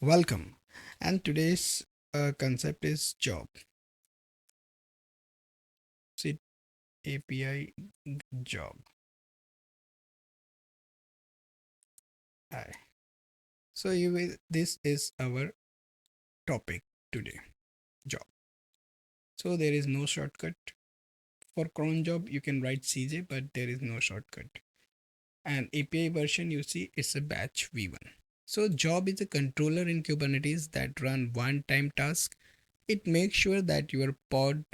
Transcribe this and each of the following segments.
Welcome, and today's concept is job. Sit API job. Hi. This is our topic today. Job. So there is no shortcut for cron job. You can write CJ, but there is no shortcut. And API version you see it's a batch v1. So job is a controller in Kubernetes that run one-time task. It makes sure that your pod,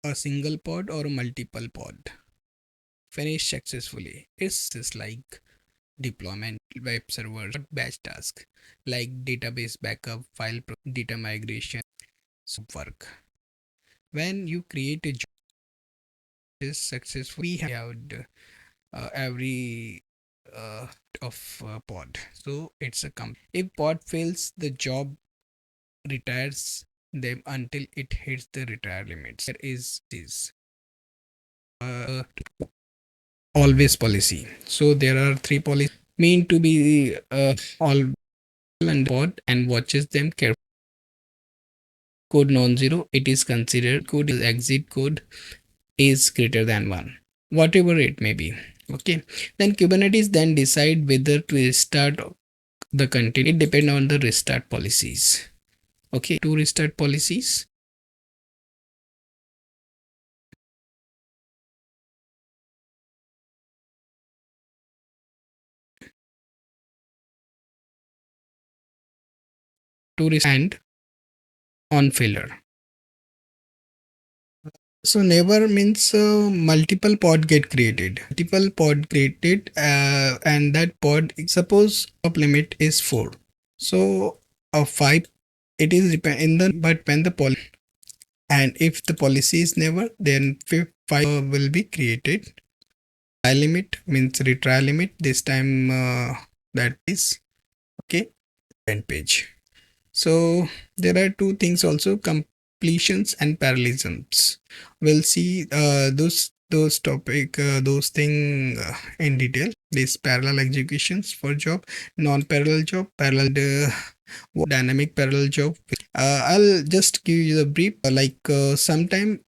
a single pod or a multiple pod, finish successfully. It's just like deployment, web servers, batch tasks like database backup, data migration, work. When you create a job is successful, we have every of pod. So it's a if pod fails, the job retires them until it hits the retire limits. There is uh, always policy. So there are three policies mean to be all and pod and watches them carefully. Code non-zero, it is considered code is exit code is greater than 1, whatever it may be. Okay, then Kubernetes then decide whether to restart the container. It depends on the restart policies. Okay, two restart policies. To restart and on failure. So never means multiple pod get created. Multiple pod created, and that pod suppose top limit is 4. So a 5 it is depend in the but when the poly and if the policy is never, then 5 will be created. Try limit means retry limit. This time that is okay. End page. So there are two things also, completions and parallelisms. We'll see those topic those thing in detail. This parallel executions for job, non-parallel job, parallel dynamic parallel job. I'll just give you the brief. Sometime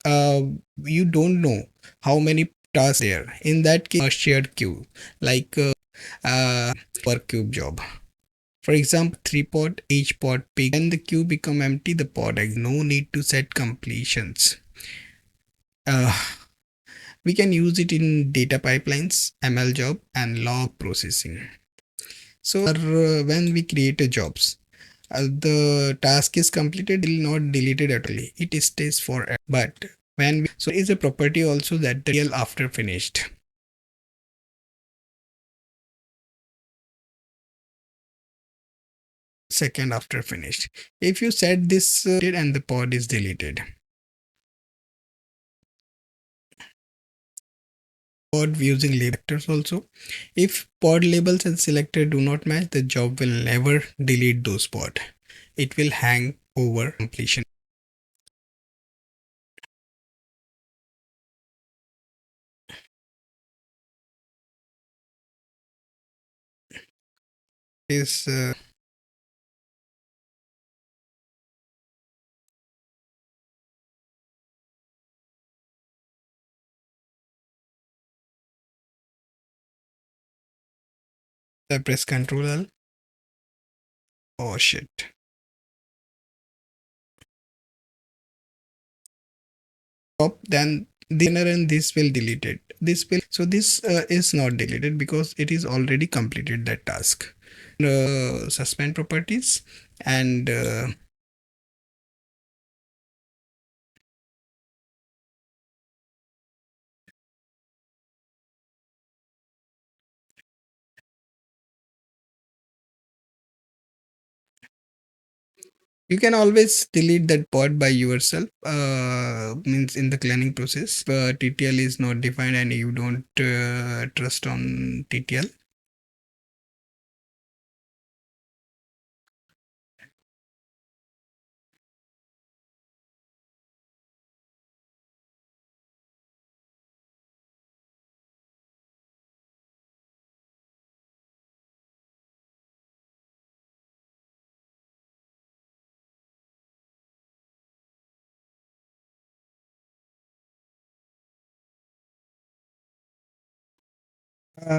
you don't know how many tasks there. In that case, a shared queue like per cube job. For example, 3 pod, each pod peak. When the queue become empty, the pod has no need to set completions. Uh, we can use it in data pipelines, ML job, and log processing. So when we create a jobs, the task is completed, it will not deleted at all. It stays forever. But when we, so is a property also that the real after finished. Second after finished. If you set this and the pod is deleted. Pod using vectors also. If pod labels and selector do not match, the job will never delete those pod. It will hang over completion. Is I press Control L. Oh shit. Stop. Then the inner and this will delete it. This will so this is not deleted because it is already completed that task. Suspend properties and you can always delete that pod by yourself. Means in the cleaning process, TTL is not defined and you don't trust on TTL.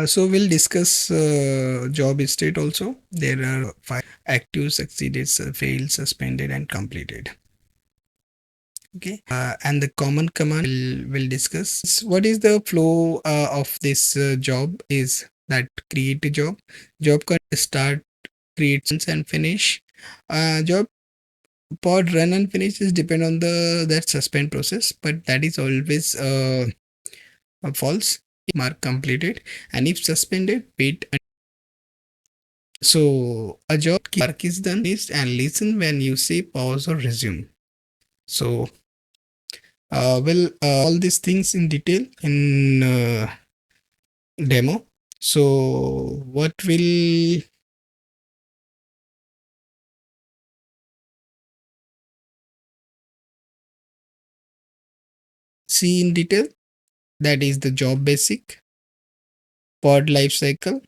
So we'll discuss job state also. There are five: active, succeeded, failed, suspended, and completed. Okay. And the common command we'll discuss. What is the flow of this job is that create a job. Job can start, create and finish. Job pod run and finish is depend on the that suspend process, but that is always false. Mark completed, and if suspended, wait. So a job work is done is and listen when you say pause or resume. So well all these things in detail in demo. So what will see in detail, that is the job basic, pod life cycle.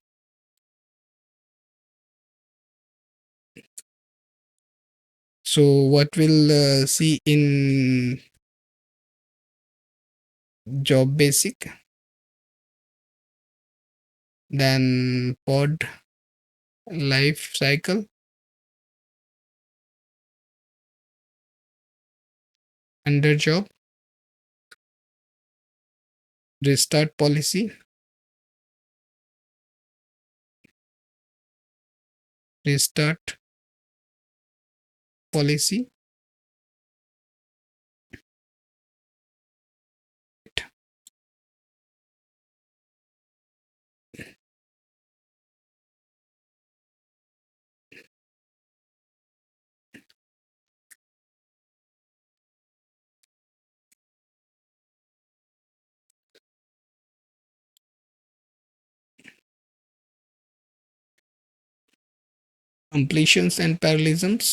So what will see in job basic, then pod life cycle, under job, restart policy, restart policy, completions and parallelisms.